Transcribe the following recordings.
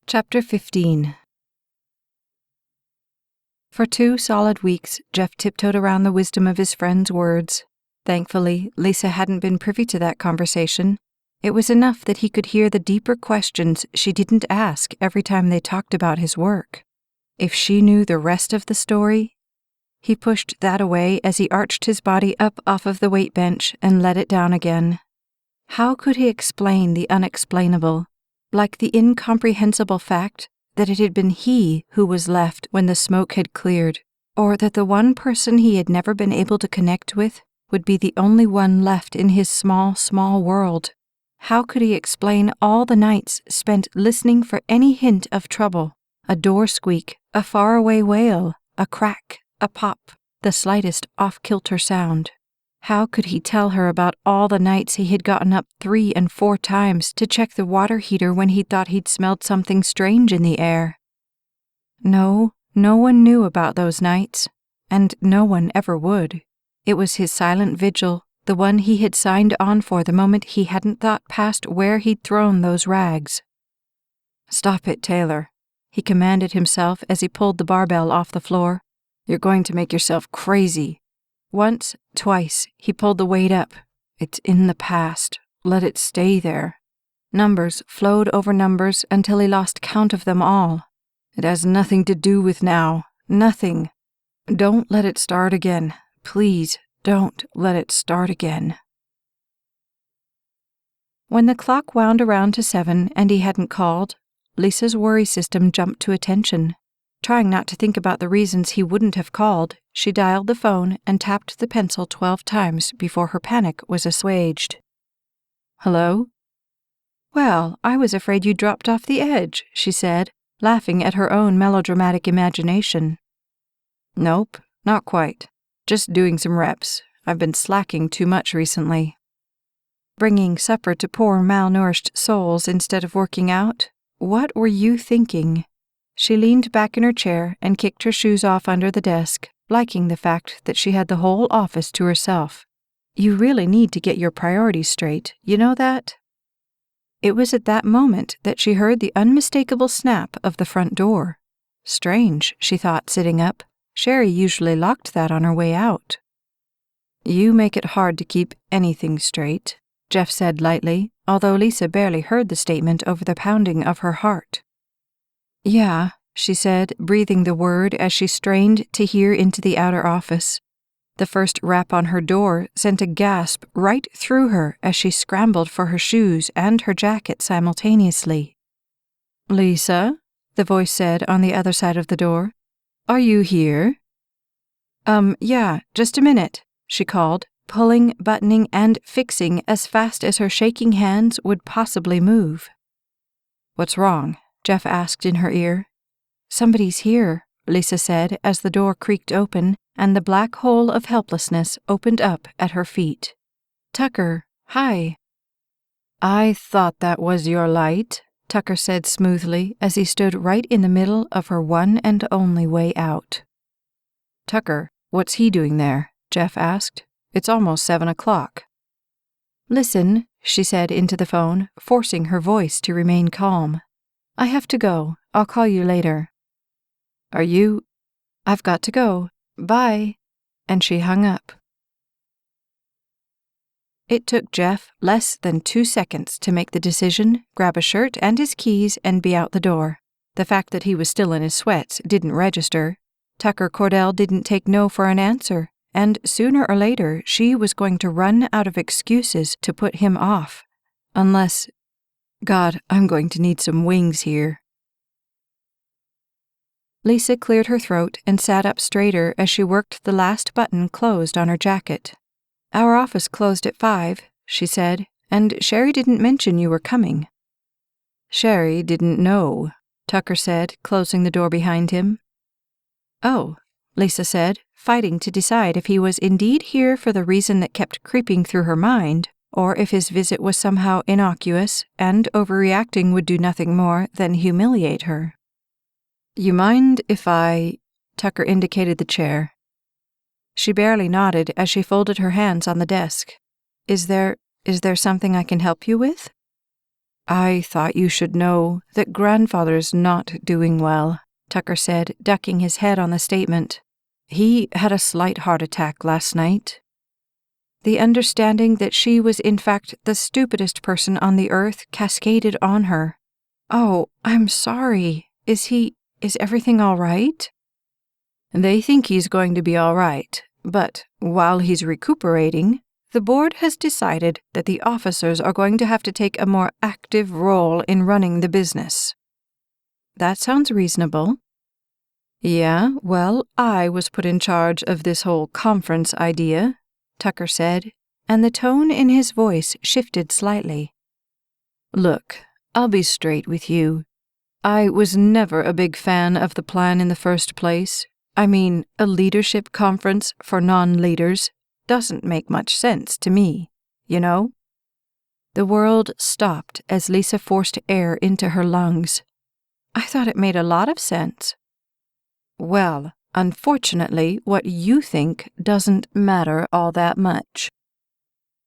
Chapter 15. For 2 solid weeks, Jeff tiptoed around the wisdom of his friend's words. Thankfully, Lisa hadn't been privy to that conversation. It was enough that he could hear the deeper questions she didn't ask every time they talked about his work. If she knew the rest of the story? He pushed that away as he arched his body up off of the weight bench and let it down again. How could he explain the unexplainable, like the incomprehensible fact that it had been he who was left when the smoke had cleared, or that the one person he had never been able to connect with would be the only one left in his small, small world? How could he explain all the nights spent listening for any hint of trouble? A door squeak, a faraway wail, a crack, a pop, the slightest off-kilter sound. How could he tell her about all the nights he had gotten up 3 and 4 times to check the water heater when he thought he'd smelled something strange in the air? No one knew about those nights, and no one ever would. It was his silent vigil, the one he had signed on for the moment he hadn't thought past where he'd thrown those rags. "Stop it, Taylor," he commanded himself as he pulled the barbell off the floor. "You're going to make yourself crazy." Once, twice, he pulled the weight up. It's in the past. Let it stay there. Numbers flowed over numbers until he lost count of them all. It has nothing to do with now. Nothing. Don't let it start again. Please, don't let it start again. When the clock wound around to 7 and he hadn't called, Lisa's worry system jumped to attention. Trying not to think about the reasons he wouldn't have called, she dialed the phone and tapped the pencil 12 times before her panic was assuaged. "Hello?" "Well, I was afraid you dropped off the edge," she said, laughing at her own melodramatic imagination. "Nope, not quite. Just doing some reps. I've been slacking too much recently." Bringing supper to poor malnourished souls instead of working out? What were you thinking? She leaned back in her chair and kicked her shoes off under the desk, liking the fact that she had the whole office to herself. You really need to get your priorities straight, you know that? It was at that moment that she heard the unmistakable snap of the front door. Strange, she thought, sitting up. Sherry usually locked that on her way out. "You make it hard to keep anything straight," Jeff said lightly, although Lisa barely heard the statement over the pounding of her heart. "Yeah," she said, breathing the word as she strained to hear into the outer office. The first rap on her door sent a gasp right through her as she scrambled for her shoes and her jacket simultaneously. "Lisa?" the voice said on the other side of the door. "Are you here?" Yeah, just a minute," she called, pulling, buttoning, and fixing as fast as her shaking hands would possibly move. "What's wrong?" Jeff asked in her ear. "Somebody's here," Lisa said as the door creaked open and the black hole of helplessness opened up at her feet. "Tucker, hi." "I thought that was your light," Tucker said smoothly as he stood right in the middle of her one and only way out. "Tucker, what's he doing there?" Jeff asked. "It's almost 7 o'clock. "Listen," she said into the phone, forcing her voice to remain calm. "I have to go. I'll call you later." "Are you—" "I've got to go. Bye." And she hung up. It took Jeff less than 2 seconds to make the decision, grab a shirt and his keys, and be out the door. The fact that he was still in his sweats didn't register. Tucker Cordell didn't take no for an answer, and sooner or later she was going to run out of excuses to put him off. Unless... God, I'm going to need some wings here. Lisa cleared her throat and sat up straighter as she worked the last button closed on her jacket. "Our office closed at 5, she said, "and Sherry didn't mention you were coming." "Sherry didn't know," Tucker said, closing the door behind him. "Oh," Lisa said, fighting to decide if he was indeed here for the reason that kept creeping through her mind, or if his visit was somehow innocuous and overreacting would do nothing more than humiliate her. "You mind if I—" Tucker indicated the chair. She barely nodded as she folded her hands on the desk. Is there something I can help you with?" I thought you should know that grandfather's not doing well, Tucker said, ducking his head on the statement. He had a slight heart attack last night. The understanding that she was in fact the stupidest person on the earth cascaded on her. Oh, I'm sorry. Is everything all right? They think he's going to be all right, but while he's recuperating, the board has decided that the officers are going to have to take a more active role in running the business. That sounds reasonable. Yeah, well, I was put in charge of this whole conference idea, Tucker said, and the tone in his voice shifted slightly. Look, I'll be straight with you. I was never a big fan of the plan in the first place. I mean, a leadership conference for non-leaders doesn't make much sense to me, you know? The world stopped as Lisa forced air into her lungs. I thought it made a lot of sense. Well, unfortunately, what you think doesn't matter all that much.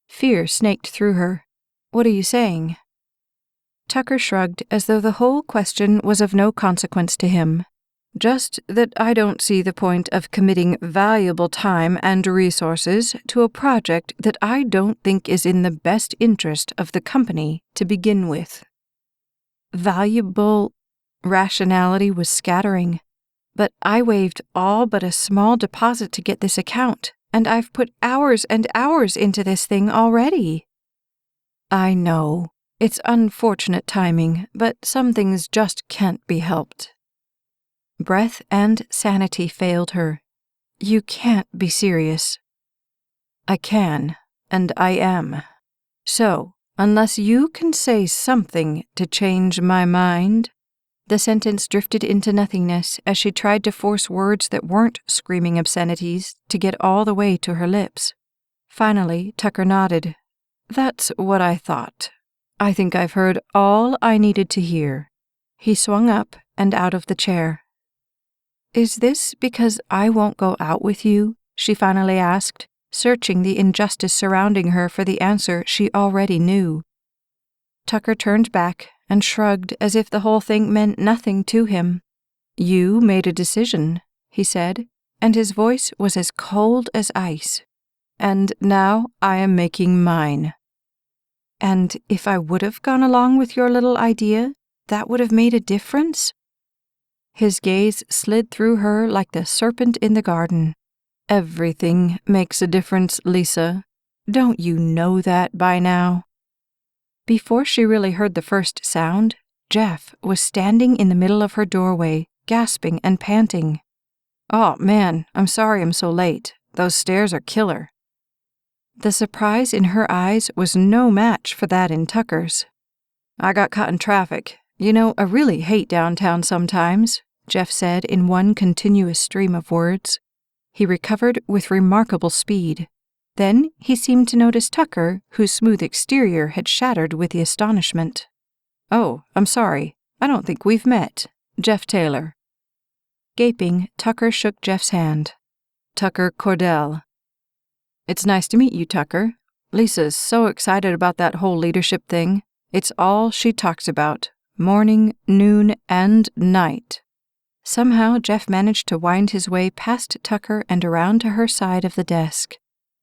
Fear snaked through her. What are you saying? Tucker shrugged as though the whole question was of no consequence to him. Just that I don't see the point of committing valuable time and resources to a project that I don't think is in the best interest of the company to begin with. Valuable rationality was scattering, but I waived all but a small deposit to get this account, and I've put hours and hours into this thing already. I know. It's unfortunate timing, but some things just can't be helped. Breath and sanity failed her. You can't be serious. I can, and I am. So, unless you can say something to change my mind... The sentence drifted into nothingness as she tried to force words that weren't screaming obscenities to get all the way to her lips. Finally, Tucker nodded. That's what I thought. I think I've heard all I needed to hear. He swung up and out of the chair. Is this because I won't go out with you? She finally asked, searching the injustice surrounding her for the answer she already knew. Tucker turned back and shrugged as if the whole thing meant nothing to him. You made a decision, he said, and his voice was as cold as ice. And now I am making mine. And if I would have gone along with your little idea, that would have made a difference? His gaze slid through her like the serpent in the garden. Everything makes a difference, Lisa. Don't you know that by now? Before she really heard the first sound, Jeff was standing in the middle of her doorway, gasping and panting. Oh, man, I'm sorry I'm so late. Those stairs are killer. The surprise in her eyes was no match for that in Tucker's. I got caught in traffic. You know, I really hate downtown sometimes, Jeff said in one continuous stream of words. He recovered with remarkable speed. Then he seemed to notice Tucker, whose smooth exterior had shattered with the astonishment. Oh, I'm sorry. I don't think we've met. Jeff Taylor. Gaping, Tucker shook Jeff's hand. Tucker Cordell. It's nice to meet you, Tucker. Lisa's so excited about that whole leadership thing. It's all she talks about, morning, noon, and night. Somehow Jeff managed to wind his way past Tucker and around to her side of the desk.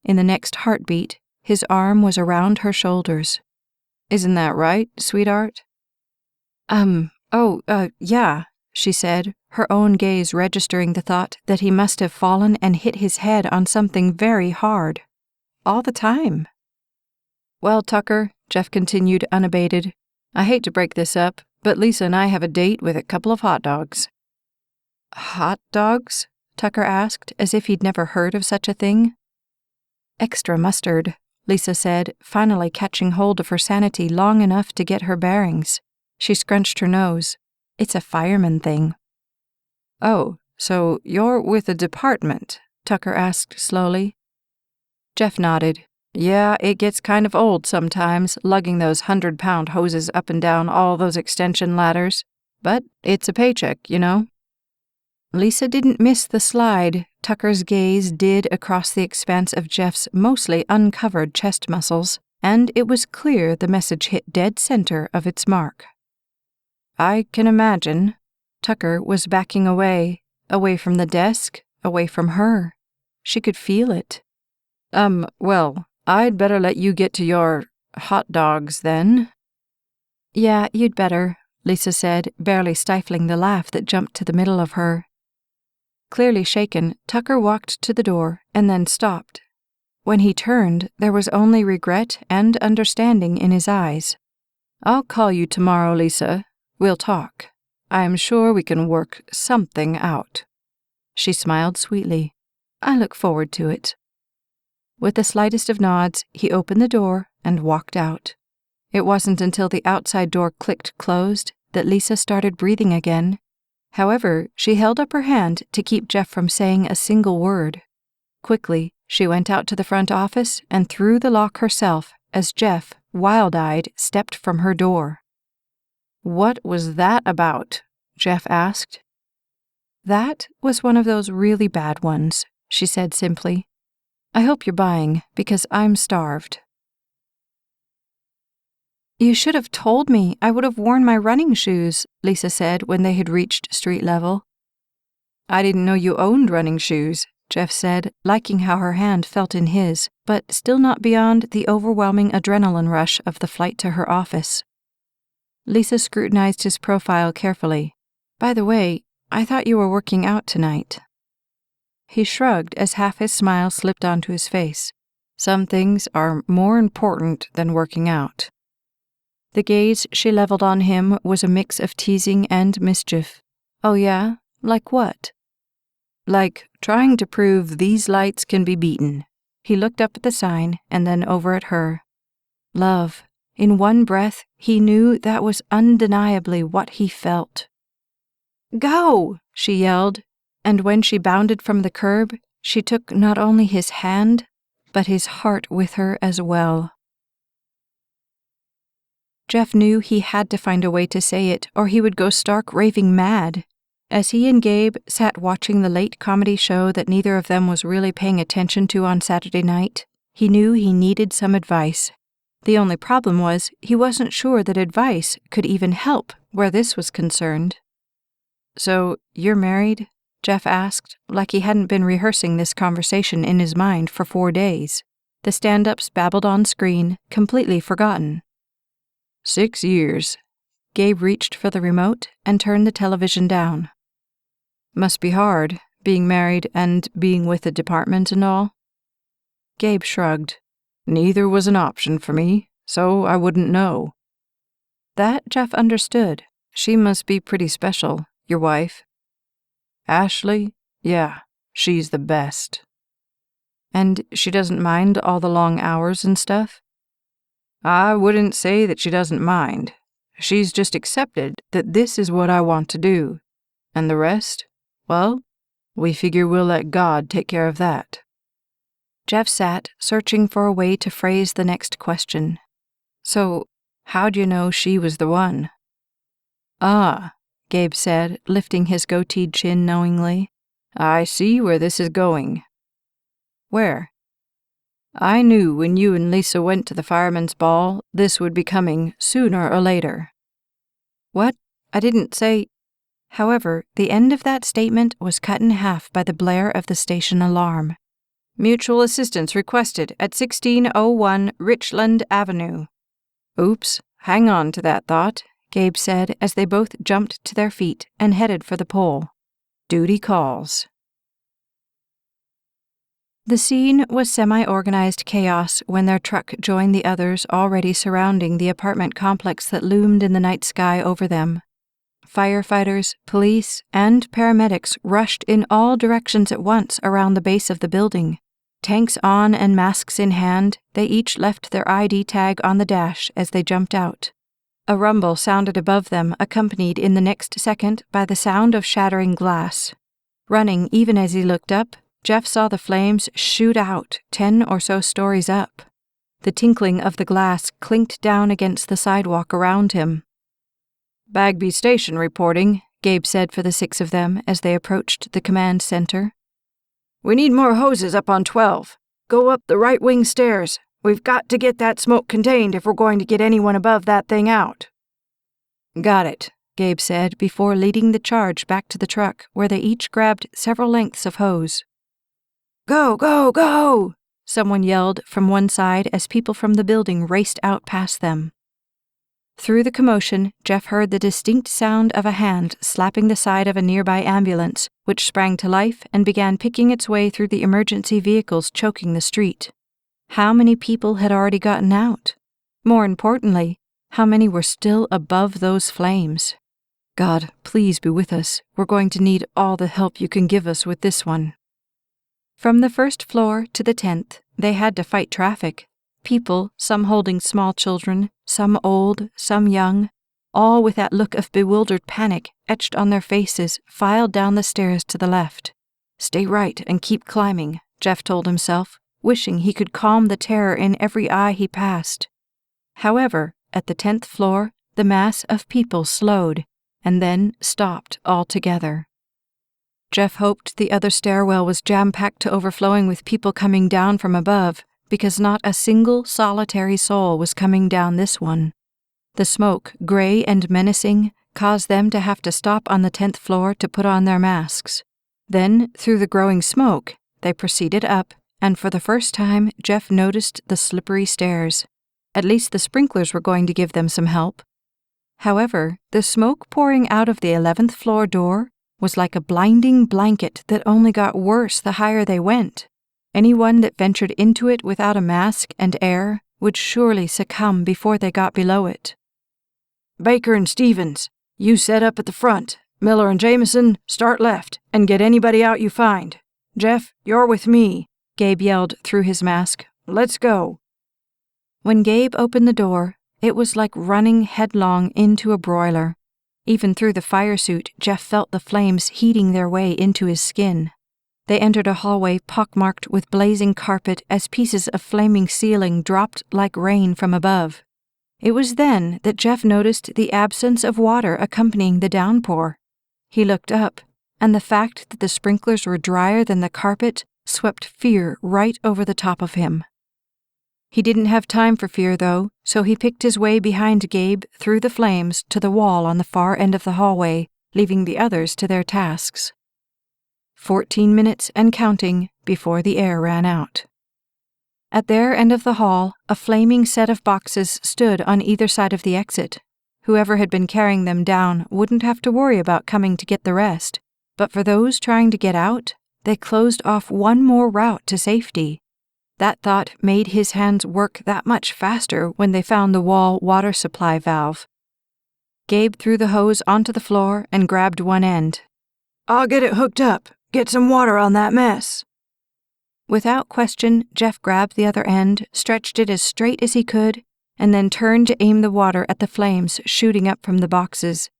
In the next heartbeat, his arm was around her shoulders. Isn't that right, sweetheart? Yeah, she said, her own gaze registering the thought that he must have fallen and hit his head on something very hard. All the time. Well, Tucker, Jeff continued unabated, I hate to break this up, but Lisa and I have a date with a couple of hot dogs. Hot dogs? Tucker asked, as if he'd never heard of such a thing. Extra mustard, Lisa said, finally catching hold of her sanity long enough to get her bearings. She scrunched her nose. It's a fireman thing. Oh, so you're with a department? Tucker asked slowly. Jeff nodded. Yeah, it gets kind of old sometimes, lugging those 100-pound hoses up and down all those extension ladders. But it's a paycheck, you know. Lisa didn't miss the slide Tucker's gaze did across the expanse of Jeff's mostly uncovered chest muscles, and it was clear the message hit dead center of its mark. "I can imagine." Tucker was backing away from the desk, away from her. She could feel it. Well, I'd better let you get to your hot dogs then." "Yeah, you'd better," Lisa said, barely stifling the laugh that jumped to the middle of her. Clearly shaken, Tucker walked to the door and then stopped. When he turned, there was only regret and understanding in his eyes. "I'll call you tomorrow, Lisa. We'll talk. I am sure we can work something out." She smiled sweetly. "I look forward to it." With the slightest of nods, he opened the door and walked out. It wasn't until the outside door clicked closed that Lisa started breathing again. However, she held up her hand to keep Jeff from saying a single word. Quickly, she went out to the front office and threw the lock herself as Jeff, wild-eyed, stepped from her door. "What was that about?" Jeff asked. "That was one of those really bad ones," she said simply. "I hope you're buying, because I'm starved." "You should have told me. I would have worn my running shoes," Lisa said when they had reached street level. "I didn't know you owned running shoes," Jeff said, liking how her hand felt in his, but still not beyond the overwhelming adrenaline rush of the flight to her office. Lisa scrutinized his profile carefully. "By the way, I thought you were working out tonight." He shrugged as half his smile slipped onto his face. "Some things are more important than working out." The gaze she leveled on him was a mix of teasing and mischief. "Oh yeah? Like what?" "Like trying to prove these lights can be beaten." He looked up at the sign and then over at her. Love. In one breath, he knew that was undeniably what he felt. "Go!" she yelled, and when she bounded from the curb, she took not only his hand, but his heart with her as well. Jeff knew he had to find a way to say it, or he would go stark raving mad. As he and Gabe sat watching the late comedy show that neither of them was really paying attention to on Saturday night, he knew he needed some advice. The only problem was he wasn't sure that advice could even help where this was concerned. "So, you're married?" Jeff asked, like he hadn't been rehearsing this conversation in his mind for 4 days. The stand-ups babbled on screen, completely forgotten. 6 years. Gabe reached for the remote and turned the television down. "Must be hard, being married and being with the department and all." Gabe shrugged. "Neither was an option for me, so I wouldn't know." That Jeff understood. She must be pretty special, your wife. "Ashley? Yeah, she's the best." "And she doesn't mind all the long hours and stuff?" "I wouldn't say that she doesn't mind. She's just accepted that this is what I want to do. And the rest? Well, we figure we'll let God take care of that." Jeff sat, searching for a way to phrase the next question. "So, how'd you know she was the one?" "Ah," Gabe said, lifting his goateed chin knowingly. "I see where this is going." "Where?" "I knew when you and Lisa went to the fireman's ball, this would be coming sooner or later." "What? I didn't say—" However, the end of that statement was cut in half by the blare of the station alarm. "Mutual assistance requested at 1601 Richland Avenue." "Oops, hang on to that thought," Gabe said as they both jumped to their feet and headed for the pole. "Duty calls." The scene was semi-organized chaos when their truck joined the others already surrounding the apartment complex that loomed in the night sky over them. Firefighters, police, and paramedics rushed in all directions at once around the base of the building. Tanks on and masks in hand, they each left their ID tag on the dash as they jumped out. A rumble sounded above them, accompanied in the next second by the sound of shattering glass. Running even as he looked up, Jeff saw the flames shoot out 10 or so stories up. The tinkling of the glass clinked down against the sidewalk around him. "Bagby Station reporting," Gabe said for the 6 of them as they approached the command center. "We need more hoses up on 12. Go up the right wing stairs. We've got to get that smoke contained if we're going to get anyone above that thing out." "Got it," Gabe said before leading the charge back to the truck, where they each grabbed several lengths of hose. "Go, go, go!" someone yelled from one side as people from the building raced out past them. Through the commotion, Jeff heard the distinct sound of a hand slapping the side of a nearby ambulance, which sprang to life and began picking its way through the emergency vehicles choking the street. How many people had already gotten out? More importantly, how many were still above those flames? God, please be with us. We're going to need all the help you can give us with this one. From the first floor to the 10th, they had to fight traffic. People, some holding small children, some old, some young, all with that look of bewildered panic etched on their faces, filed down the stairs to the left. Stay right and keep climbing, Jeff told himself, wishing he could calm the terror in every eye he passed. However, at the 10th floor, the mass of people slowed and then stopped altogether. Jeff hoped the other stairwell was jam-packed to overflowing with people coming down from above, because not a single solitary soul was coming down this one. The smoke, gray and menacing, caused them to have to stop on the 10th floor to put on their masks. Then, through the growing smoke, they proceeded up, and for the first time, Jeff noticed the slippery stairs. At least the sprinklers were going to give them some help. However, the smoke pouring out of the 11th floor door was like a blinding blanket that only got worse the higher they went. Anyone that ventured into it without a mask and air would surely succumb before they got below it. "Baker and Stevens, you set up at the front. Miller and Jameson, start left, and get anybody out you find. Jeff, you're with me," Gabe yelled through his mask. "Let's go." When Gabe opened the door, it was like running headlong into a broiler. Even through the fire suit, Jeff felt the flames heating their way into his skin. They entered a hallway pockmarked with blazing carpet as pieces of flaming ceiling dropped like rain from above. It was then that Jeff noticed the absence of water accompanying the downpour. He looked up, and the fact that the sprinklers were drier than the carpet swept fear right over the top of him. He didn't have time for fear, though, so he picked his way behind Gabe through the flames to the wall on the far end of the hallway, leaving the others to their tasks. 14 minutes and counting before the air ran out. At their end of the hall, a flaming set of boxes stood on either side of the exit. Whoever had been carrying them down wouldn't have to worry about coming to get the rest, but for those trying to get out, they closed off one more route to safety. That thought made his hands work that much faster when they found the wall water supply valve. Gabe threw the hose onto the floor and grabbed one end. "I'll get it hooked up. Get some water on that mess." Without question, Jeff grabbed the other end, stretched it as straight as he could, and then turned to aim the water at the flames shooting up from the boxes.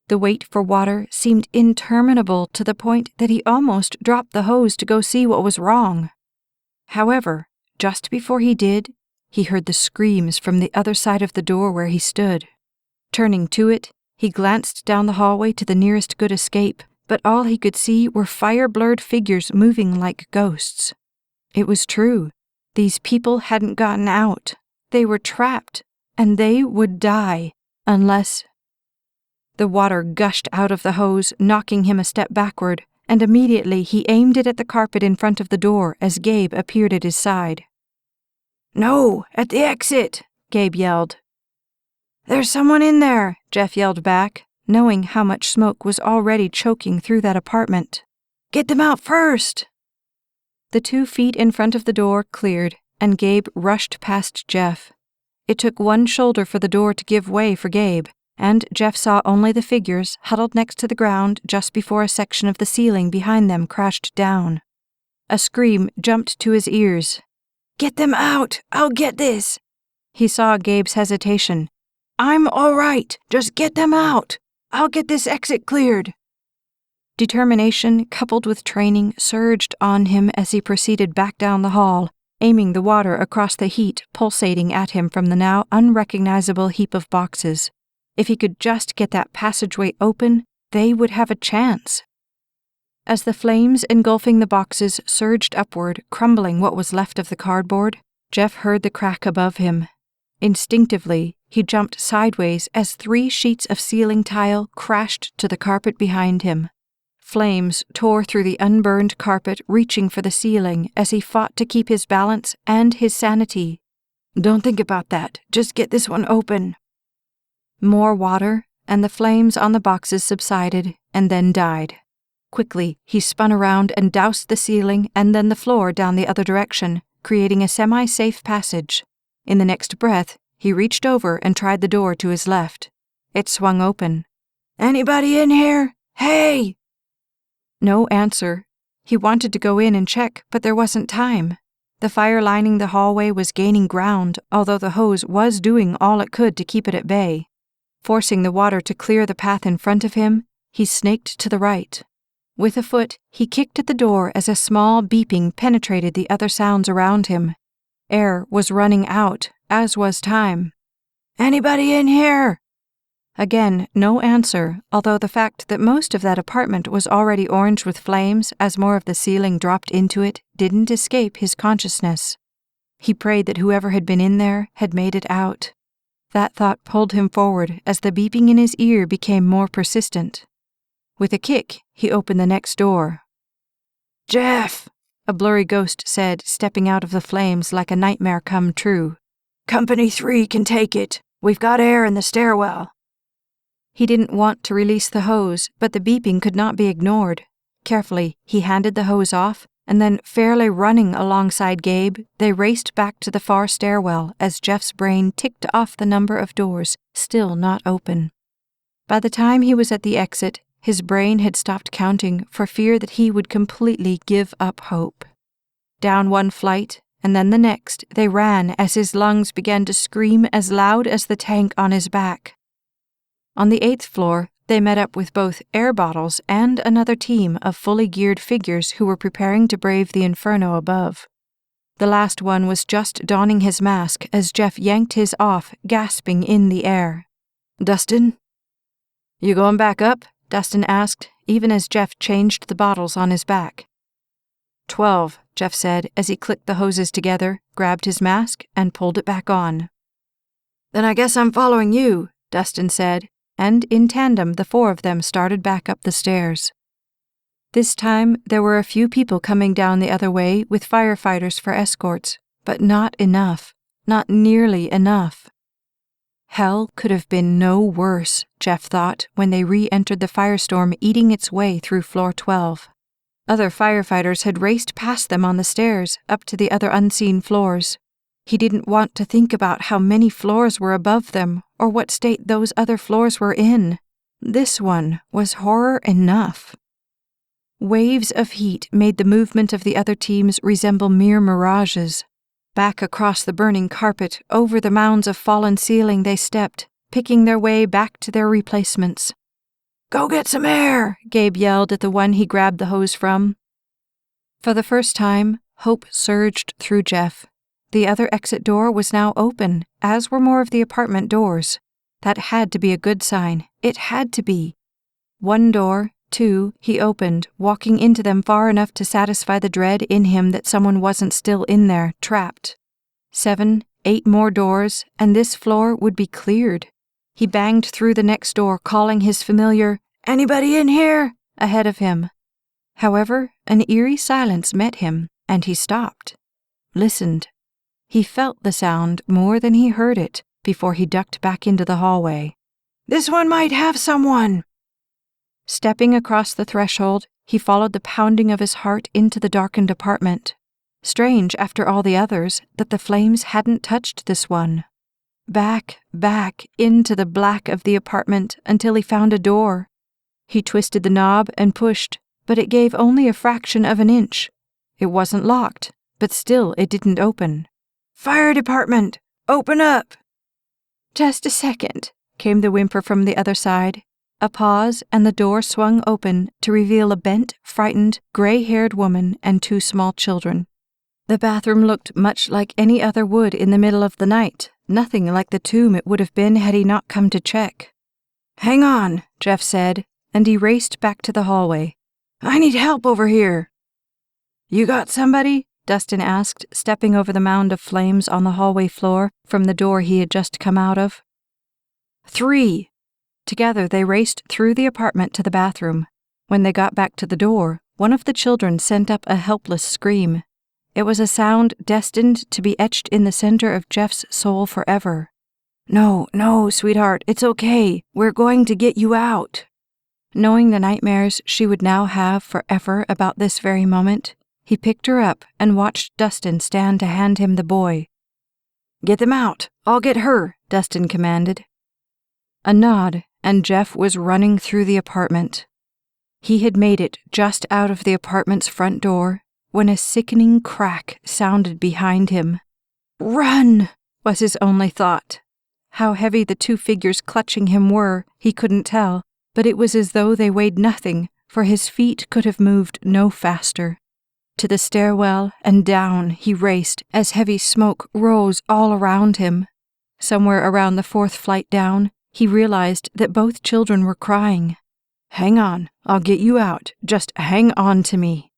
The wait for water seemed interminable to the point that he almost dropped the hose to go see what was wrong. However, just before he did, he heard the screams from the other side of the door where he stood. Turning to it, he glanced down the hallway to the nearest good escape, but all he could see were fire-blurred figures moving like ghosts. It was true. These people hadn't gotten out. They were trapped, and they would die, unless... The water gushed out of the hose, knocking him a step backward, and immediately he aimed it at the carpet in front of the door as Gabe appeared at his side. "No, at the exit!" Gabe yelled. "There's someone in there!" Jeff yelled back, knowing how much smoke was already choking through that apartment. "Get them out first!" The 2 feet in front of the door cleared, and Gabe rushed past Jeff. It took one shoulder for the door to give way for Gabe, and Jeff saw only the figures huddled next to the ground just before a section of the ceiling behind them crashed down. A scream jumped to his ears. "Get them out! I'll get this!" He saw Gabe's hesitation. "I'm all right. Just get them out. I'll get this exit cleared." Determination, coupled with training, surged on him as he proceeded back down the hall, aiming the water across the heat pulsating at him from the now unrecognizable heap of boxes. If he could just get that passageway open, they would have a chance. As the flames engulfing the boxes surged upward, crumbling what was left of the cardboard, Jeff heard the crack above him. Instinctively, he jumped sideways as 3 sheets of ceiling tile crashed to the carpet behind him. Flames tore through the unburned carpet, reaching for the ceiling as he fought to keep his balance and his sanity. "Don't think about that. Just get this one open." More water, and the flames on the boxes subsided and then died. Quickly, he spun around and doused the ceiling and then the floor down the other direction, creating a semi-safe passage. In the next breath, he reached over and tried the door to his left. It swung open. "Anybody in here? Hey!" No answer. He wanted to go in and check, but there wasn't time. The fire lining the hallway was gaining ground, although the hose was doing all it could to keep it at bay. Forcing the water to clear the path in front of him, he snaked to the right. With a foot, he kicked at the door as a small beeping penetrated the other sounds around him. Air was running out, as was time. "Anybody in here?" Again, no answer, although the fact that most of that apartment was already orange with flames as more of the ceiling dropped into it didn't escape his consciousness. He prayed that whoever had been in there had made it out. That thought pulled him forward as the beeping in his ear became more persistent. With a kick, he opened the next door. "Jeff," a blurry ghost said, stepping out of the flames like a nightmare come true. "Company 3 can take it. We've got air in the stairwell." He didn't want to release the hose, but the beeping could not be ignored. Carefully, he handed the hose off, and then, fairly running alongside Gabe, they raced back to the far stairwell as Jeff's brain ticked off the number of doors still not open. By the time he was at the exit, his brain had stopped counting for fear that he would completely give up hope. Down one flight, and then the next, they ran as his lungs began to scream as loud as the tank on his back. On the 8th floor, they met up with both air bottles and another team of fully geared figures who were preparing to brave the inferno above. The last one was just donning his mask as Jeff yanked his off, gasping in the air. "Dustin?" "You going back up?" Dustin asked, even as Jeff changed the bottles on his back. 12, Jeff said as he clicked the hoses together, grabbed his mask, and pulled it back on. "Then I guess I'm following you," Dustin said, and in tandem the 4 of them started back up the stairs. This time, there were a few people coming down the other way with firefighters for escorts, but not enough, not nearly enough. Hell could have been no worse, Jeff thought, when they re-entered the firestorm eating its way through floor 12. Other firefighters had raced past them on the stairs, up to the other unseen floors. He didn't want to think about how many floors were above them, or what state those other floors were in. This one was horror enough. Waves of heat made the movement of the other teams resemble mere mirages. Back across the burning carpet, over the mounds of fallen ceiling they stepped, picking their way back to their replacements. "Go get some air!" Gabe yelled at the one he grabbed the hose from. For the first time, hope surged through Jeff. The other exit door was now open, as were more of the apartment doors. That had to be a good sign. It had to be. 1 door, 2, he opened, walking into them far enough to satisfy the dread in him that someone wasn't still in there, trapped. 7, 8 more doors, and this floor would be cleared. He banged through the next door, calling his familiar, "Anybody in here?" ahead of him. However, an eerie silence met him, and he stopped. Listened. He felt the sound more than he heard it before he ducked back into the hallway. "This one might have someone!" Stepping across the threshold, he followed the pounding of his heart into the darkened apartment. Strange, after all the others, that the flames hadn't touched this one. Back, into the black of the apartment until he found a door. He twisted the knob and pushed, but it gave only a fraction of an inch. It wasn't locked, but still it didn't open. "Fire department! Open up!" "Just a second," came the whimper from the other side. A pause, and the door swung open to reveal a bent, frightened, gray-haired woman and 2 small children. The bathroom looked much like any other would in the middle of the night, nothing like the tomb it would have been had he not come to check. "Hang on," Jeff said, and he raced back to the hallway. "I need help over here." "You got somebody?" Dustin asked, stepping over the mound of flames on the hallway floor from the door he had just come out of. 3. Together they raced through the apartment to the bathroom. When they got back to the door, one of the children sent up a helpless scream. It was a sound destined to be etched in the center of Jeff's soul forever. "No, no, sweetheart, it's okay. We're going to get you out." Knowing the nightmares she would now have forever about this very moment, he picked her up and watched Dustin stand to hand him the boy. "Get them out. I'll get her," Dustin commanded. A nod, and Jeff was running through the apartment. He had made it just out of the apartment's front door when a sickening crack sounded behind him. "Run!" was his only thought. How heavy the two figures clutching him were, he couldn't tell, but it was as though they weighed nothing, for his feet could have moved no faster. To the stairwell and down he raced as heavy smoke rose all around him. Somewhere around the 4th flight down, he realized that both children were crying. "Hang on, I'll get you out. Just hang on to me."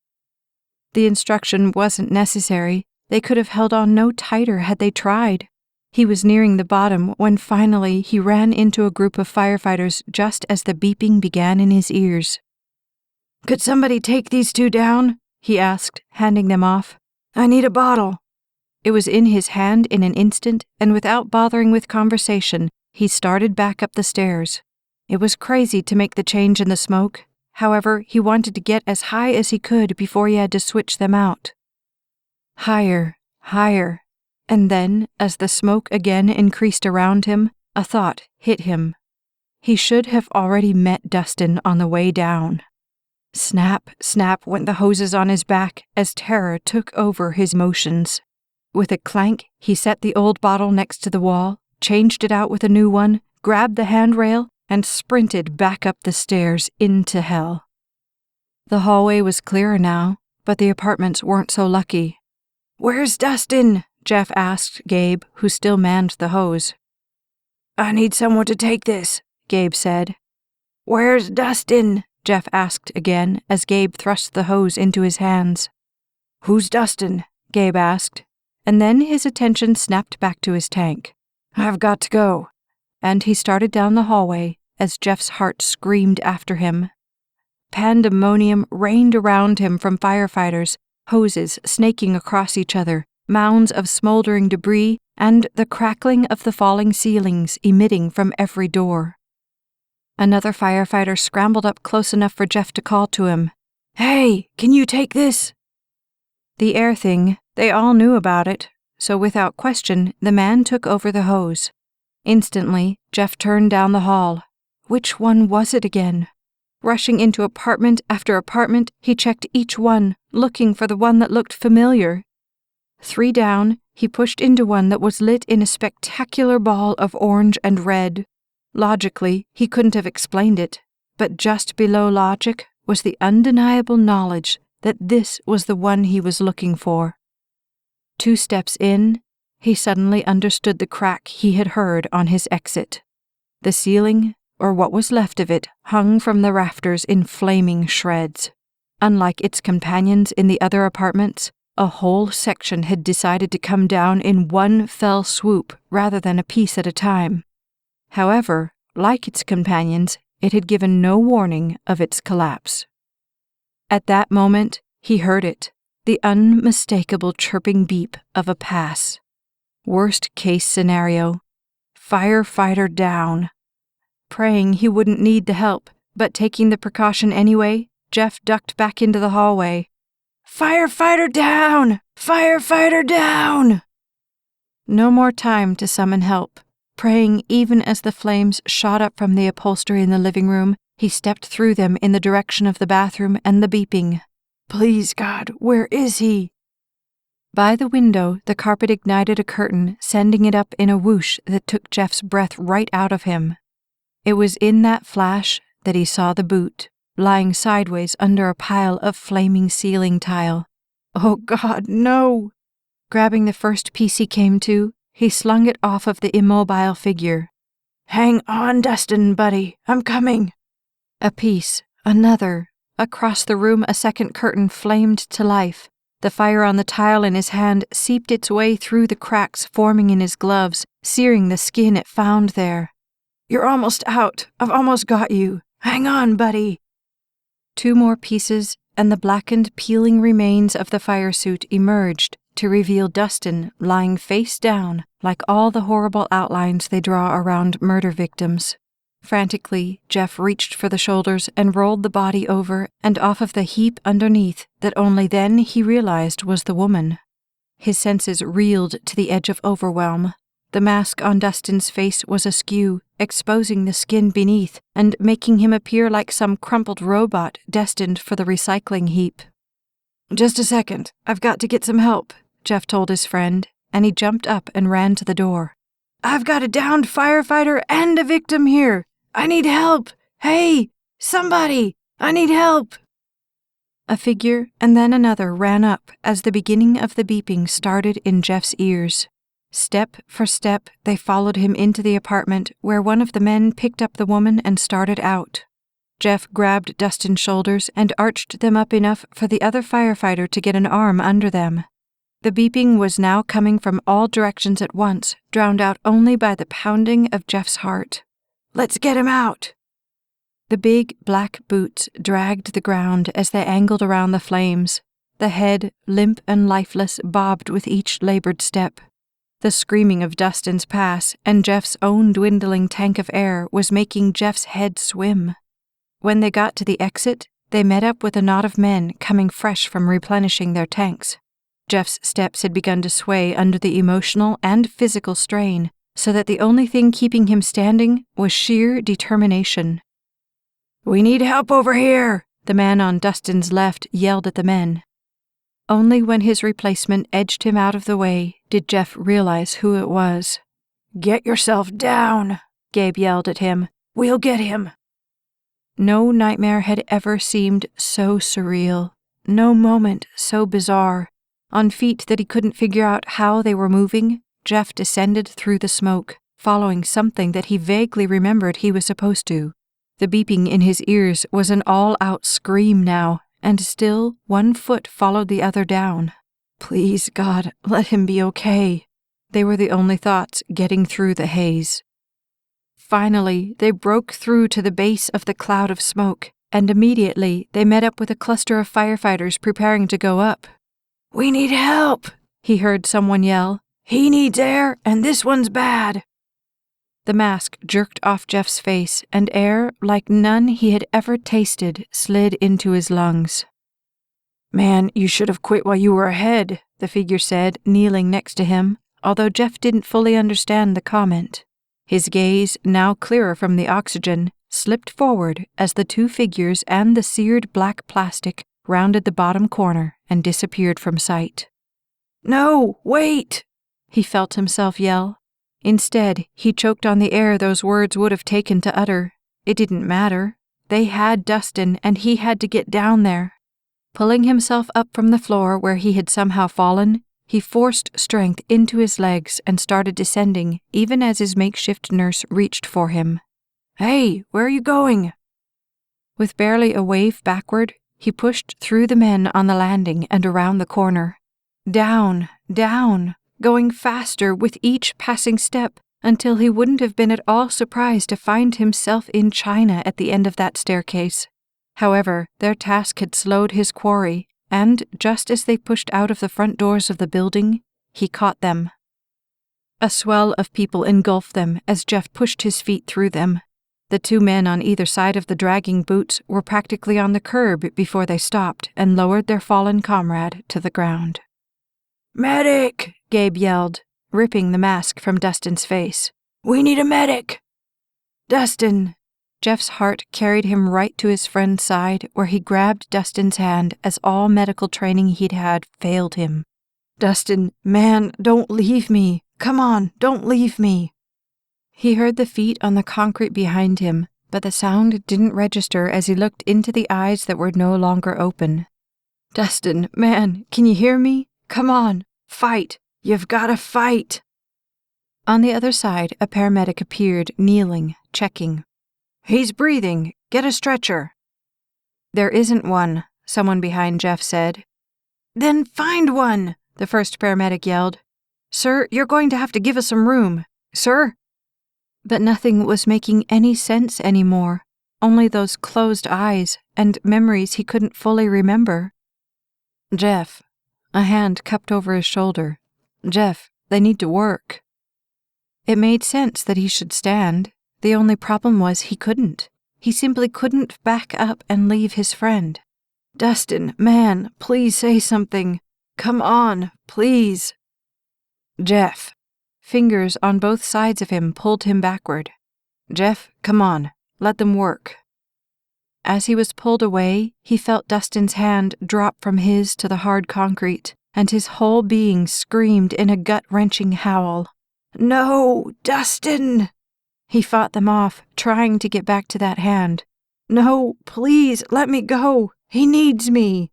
The instruction wasn't necessary. They could have held on no tighter had they tried. He was nearing the bottom when finally he ran into a group of firefighters just as the beeping began in his ears. "Could somebody take these two down?" he asked, handing them off. "I need a bottle." It was in his hand in an instant, and without bothering with conversation, he started back up the stairs. It was crazy to make the change in the smoke. However, he wanted to get as high as he could before he had to switch them out. Higher, higher. And then, as the smoke again increased around him, a thought hit him. He should have already met Dustin on the way down. Snap, snap went the hoses on his back as terror took over his motions. With a clank, he set the old bottle next to the wall, changed it out with a new one, grabbed the handrail, and sprinted back up the stairs into hell. The hallway was clearer now, but the apartments weren't so lucky. "Where's Dustin?" Jeff asked Gabe, who still manned the hose. "I need someone to take this," Gabe said. "Where's Dustin?" Jeff asked again as Gabe thrust the hose into his hands. "Who's Dustin?" Gabe asked, and then his attention snapped back to his tank. "I've got to go." And he started down the hallway as Jeff's heart screamed after him. Pandemonium rained around him from firefighters, hoses snaking across each other, mounds of smoldering debris, and the crackling of the falling ceilings emitting from every door. Another firefighter scrambled up close enough for Jeff to call to him. "Hey, can you take this?" The air thing, they all knew about it, so without question, the man took over the hose. Instantly, Jeff turned down the hall. Which one was it again? Rushing into apartment after apartment, he checked each one, looking for the one that looked familiar. 3 down, he pushed into one that was lit in a spectacular ball of orange and red. Logically, he couldn't have explained it, but just below logic was the undeniable knowledge that this was the one he was looking for. 2 steps in, he suddenly understood the crack he had heard on his exit. The ceiling, or what was left of it, hung from the rafters in flaming shreds. Unlike its companions in the other apartments, a whole section had decided to come down in one fell swoop rather than a piece at a time. However, like its companions, it had given no warning of its collapse. At that moment, he heard it, the unmistakable chirping beep of a pass. Worst-case scenario. Firefighter down. Praying he wouldn't need the help, but taking the precaution anyway, Jeff ducked back into the hallway. "Firefighter down! Firefighter down!" No more time to summon help. Praying even as the flames shot up from the upholstery in the living room, he stepped through them in the direction of the bathroom and the beeping. "Please, God, where is he?" By the window, the carpet ignited a curtain, sending it up in a whoosh that took Jeff's breath right out of him. It was in that flash that he saw the boot, lying sideways under a pile of flaming ceiling tile. Oh God, no! Grabbing the first piece he came to, he slung it off of the immobile figure. "Hang on, Dustin, buddy, I'm coming." A piece, another. Across the room a second curtain flamed to life. The fire on the tile in his hand seeped its way through the cracks forming in his gloves, searing the skin it found there. "You're almost out. I've almost got you. Hang on, buddy." 2 more pieces, and the blackened, peeling remains of the fire suit emerged to reveal Dustin lying face down, like all the horrible outlines they draw around murder victims. Frantically, Jeff reached for the shoulders and rolled the body over and off of the heap underneath that only then he realized was the woman. His senses reeled to the edge of overwhelm. The mask on Dustin's face was askew, exposing the skin beneath and making him appear like some crumpled robot destined for the recycling heap. "Just a second, I've got to get some help," Jeff told his friend, and he jumped up and ran to the door. "I've got a downed firefighter and a victim here. I need help. Hey, somebody, I need help." A figure and then another ran up as the beginning of the beeping started in Jeff's ears. Step for step, they followed him into the apartment where one of the men picked up the woman and started out. Jeff grabbed Dustin's shoulders and arched them up enough for the other firefighter to get an arm under them. The beeping was now coming from all directions at once, drowned out only by the pounding of Jeff's heart. "Let's get him out!" The big black boots dragged the ground as they angled around the flames. The head, limp and lifeless, bobbed with each labored step. The screaming of Dustin's pass and Jeff's own dwindling tank of air was making Jeff's head swim. When they got to the exit, they met up with a knot of men coming fresh from replenishing their tanks. Jeff's steps had begun to sway under the emotional and physical strain, so that the only thing keeping him standing was sheer determination. "We need help over here," the man on Dustin's left yelled at the men. Only when his replacement edged him out of the way did Jeff realize who it was. "Get yourself down," Gabe yelled at him. "We'll get him." No nightmare had ever seemed so surreal, no moment so bizarre. On feet that he couldn't figure out how they were moving, Jeff descended through the smoke, following something that he vaguely remembered he was supposed to. The beeping in his ears was an all-out scream now, and still 1 foot followed the other down. Please, God, let him be okay. They were the only thoughts getting through the haze. Finally, they broke through to the base of the cloud of smoke, and immediately they met up with a cluster of firefighters preparing to go up. "We need help," he heard someone yell. "He needs air, and this one's bad." The mask jerked off Jeff's face, and air, like none he had ever tasted, slid into his lungs. "Man, you should have quit while you were ahead," the figure said, kneeling next to him, although Jeff didn't fully understand the comment. His gaze, now clearer from the oxygen, slipped forward as the 2 figures and the seared black plastic rounded the bottom corner and disappeared from sight. "No, wait!" he felt himself yell. Instead, he choked on the air those words would have taken to utter. It didn't matter. They had Dustin, and he had to get down there. Pulling himself up from the floor where he had somehow fallen, he forced strength into his legs and started descending, even as his makeshift nurse reached for him. "Hey, where are you going?" With barely a wave backward, he pushed through the men on the landing and around the corner. Down, down, going faster with each passing step until he wouldn't have been at all surprised to find himself in China at the end of that staircase. However, their task had slowed his quarry, and just as they pushed out of the front doors of the building, he caught them. A swell of people engulfed them as Jeff pushed his feet through them. The 2 men on either side of the dragging boots were practically on the curb before they stopped and lowered their fallen comrade to the ground. "Medic!" Gabe yelled, ripping the mask from Dustin's face. "We need a medic!" "Dustin!" Jeff's heart carried him right to his friend's side, where he grabbed Dustin's hand as all medical training he'd had failed him. "Dustin, man, don't leave me! Come on, don't leave me!" He heard the feet on the concrete behind him, but the sound didn't register as he looked into the eyes that were no longer open. "Dustin, man, can you hear me? Come on, fight! You've gotta fight!" On the other side, a paramedic appeared, kneeling, checking. "He's breathing. Get a stretcher." "There isn't one," someone behind Jeff said. Then find one, the first paramedic yelled. Sir, you're going to have to give us some room. Sir? But nothing was making any sense anymore. Only those closed eyes and memories he couldn't fully remember. Jeff. A hand cupped over his shoulder. Jeff, they need to work. It made sense that he should stand. The only problem was he couldn't. He simply couldn't back up and leave his friend. Dustin, man, please say something. Come on, please. Jeff. Fingers on both sides of him pulled him backward. Jeff, come on. Let them work. As he was pulled away, he felt Dustin's hand drop from his to the hard concrete, and his whole being screamed in a gut-wrenching howl. No, Dustin! He fought them off, trying to get back to that hand. No, please, let me go. He needs me.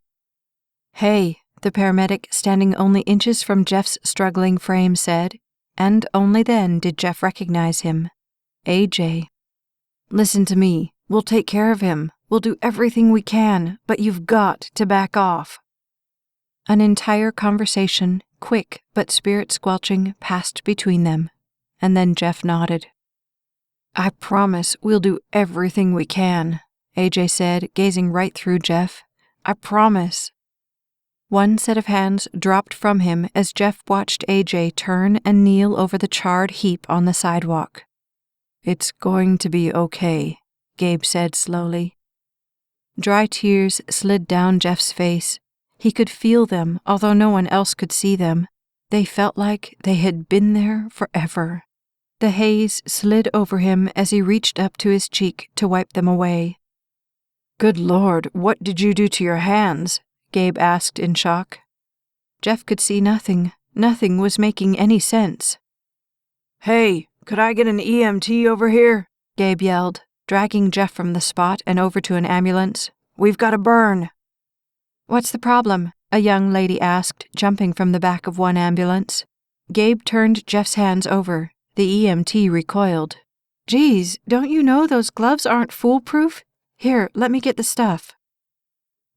Hey, the paramedic standing only inches from Jeff's struggling frame said, and only then did Jeff recognize him. AJ. Listen to me. We'll take care of him. We'll do everything we can, but you've got to back off. An entire conversation, quick but spirit-squelching, passed between them, and then Jeff nodded. I promise we'll do everything we can, AJ said, gazing right through Jeff. I promise. One set of hands dropped from him as Jeff watched AJ turn and kneel over the charred heap on the sidewalk. It's going to be okay, Gabe said slowly. Dry tears slid down Jeff's face. He could feel them, although no one else could see them. They felt like they had been there forever. The haze slid over him as he reached up to his cheek to wipe them away. Good Lord, what did you do to your hands? Gabe asked in shock. Jeff could see nothing. Nothing was making any sense. Hey, could I get an EMT over here? Gabe yelled, dragging Jeff from the spot and over to an ambulance. We've got a burn. What's the problem? A young lady asked, jumping from the back of one ambulance. Gabe turned Jeff's hands over. The EMT recoiled. Geez, don't you know those gloves aren't foolproof? Here, let me get the stuff.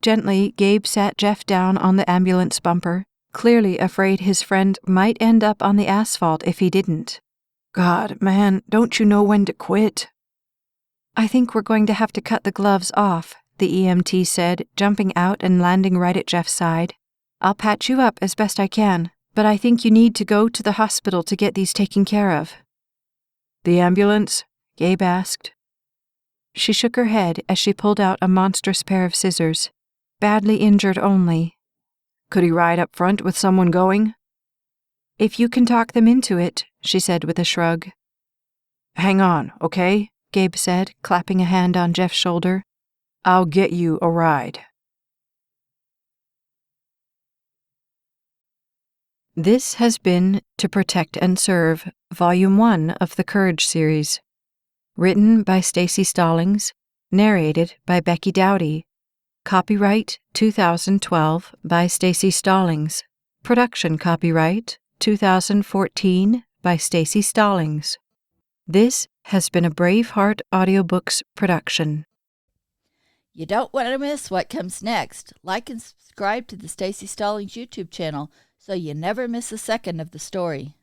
Gently, Gabe sat Jeff down on the ambulance bumper, clearly afraid his friend might end up on the asphalt if he didn't. God, man, don't you know when to quit? I think we're going to have to cut the gloves off, the EMT said, jumping out and landing right at Jeff's side. I'll patch you up as best I can, but I think you need to go to the hospital to get these taken care of. The ambulance? Gabe asked. She shook her head as she pulled out a monstrous pair of scissors. Badly injured only. Could he ride up front with someone going? If you can talk them into it, she said with a shrug. Hang on, okay? Gabe said, clapping a hand on Jeff's shoulder. I'll get you a ride. This has been To Protect and Serve, Volume 1 of the Courage series. Written by Staci Stallings, narrated by Becky Dowdy. Copyright 2012 by Staci Stallings. Production copyright 2014 by Staci Stallings. This has been a Braveheart Audiobooks production. You don't want to miss what comes next. Like and subscribe to the Staci Stallings YouTube channel so you never miss a second of the story.